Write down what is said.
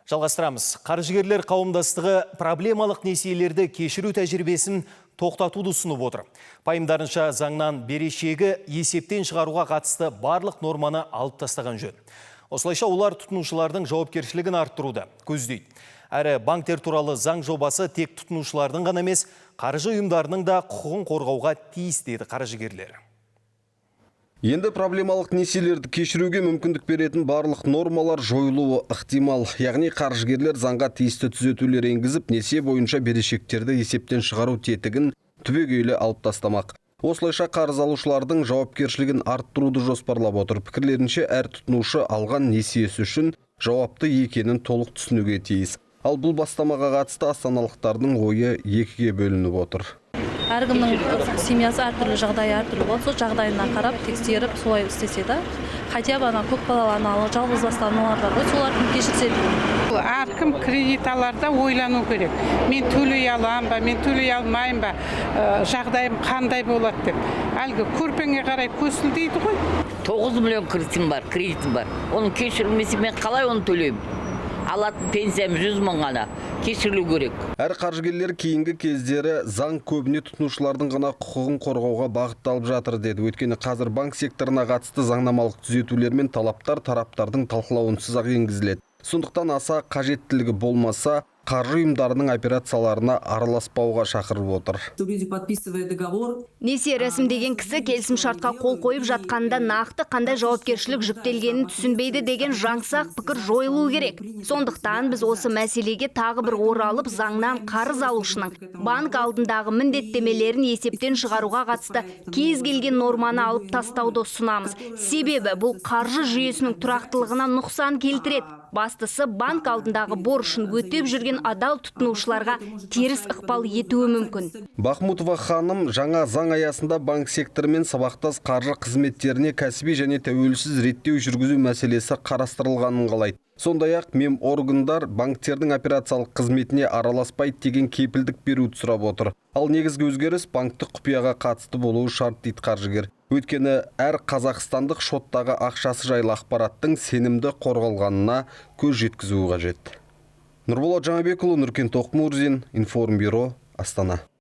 Жалғастырамыз. Қаржыгерлер қауымдастығы проблемалық несиелерді кешіру тәжірибесін тоқтатуды ұсынып отыр. Пайымдарынша заңнан берешегі есептен шығаруға қатысты барлық норманы алып тастаған жөн. Осылайша олар тұтынушылардың жауапкершілігін арттыруды көздейді. Әрі банктер туралы заң жобасы тек тұтынушылардың ғана емес, қаржы ұйымдарының да құқығын қорғауға тиіс деді қаржыгерлер. Енді проблемалық несиелерді кешіруге мүмкіндік беретін барлық нормалар жойылуы ықтимал. Яғни қаржыгерлер заңға тиісті түзетулер енгізіп, несие бойынша берешектерді есептен шығару тетігін түбегейлі алып тастамақ. Осылайша қарыз алушылардың жауапкершілігін арттыруды жоспарлап отыр. Пікірлерінше, әр тұтынушы алған несиесі үшін жауапты екенін толық түсінуге тиіс. Ал бұл бастамаға қатысты астаналықтардың ойы екіге бөлініп отыр. Әркімнің семьясы әртүрлі, жағдайы әртүрлі болады. Сол жағдайына қарап, тексеріп, солай істесе де. Хотя бы көп балалы аналар, жалғыз басты аналар бар ғой, соларды кешірсе де. Әркім кредит аларда ойлану керек. Мен төлей алам ба, мен төлей алмайым ба, жағдайым қандай болады деп. Әлгі көрпеңе қарай көсілдейді ғой. 9 миллион кредитім бар. Оның кешірілмесе мен қалай оны төлеймін? Алатын пенсиям 100 мың ғана кешірілу керек. Әр қаржыгерлер кейінгі кездері заң көбіне тұтынушылардың ғана құқығын қорғауға бағытталып жатыр деді. Өйткені қазір банк секторына қатысты заңнамалық түзетулер мен талаптар тараптардың талқылауынсыз ақ енгізіледі. Сондықтан аса қажеттілігі болмаса, қаржы ұйымдарының операцияларына араласпауға шақырып отыр. Несие рәсімдеген кісі келісімшартқа қол қойып жатқанда нақты қандай жауапкершілік жүктелгенін түсінбейді деген жаңсақ пікір жойылу керек. Сондықтан біз осы мәселеге тағы бір оралып, заңнан қарыз алушының банк алдындағы міндеттемелерін есептен шығаруға қатысты кез келген норманы алып тастауды ұсынамыз. Себебі бұл қаржы жүйесінің тұрақтылығына нұқсан келтіреді. Бастысы банк алдындағы борышын өтеп жүрген адал тұтынушыларға теріс ықпал етуі мүмкін. Бахмутова ханым жаңа заң аясында банк секторы мен сабақтас қаржы қызметтеріне кәсіби және тәуелсіз реттеу жүргізу мәселесі қарастырылғанын қалайды. Сондай-ақ меморгандар банктердің операциялық қызметіне араласпайды деген кепілдік беруді сұрап отыр. Ал негізгі өзгеріс банктік құпияға қатысты болуы шарт дейді қаржыгер. Өйткені әр қазақстандық шоттағы ақшасы жайлы ақпараттың сенімді қорғалғанына көз жеткізуі қажет. Нұрболат Жаңабекұлы, Нұркен Тоқмурзин, Информбюро, Астана.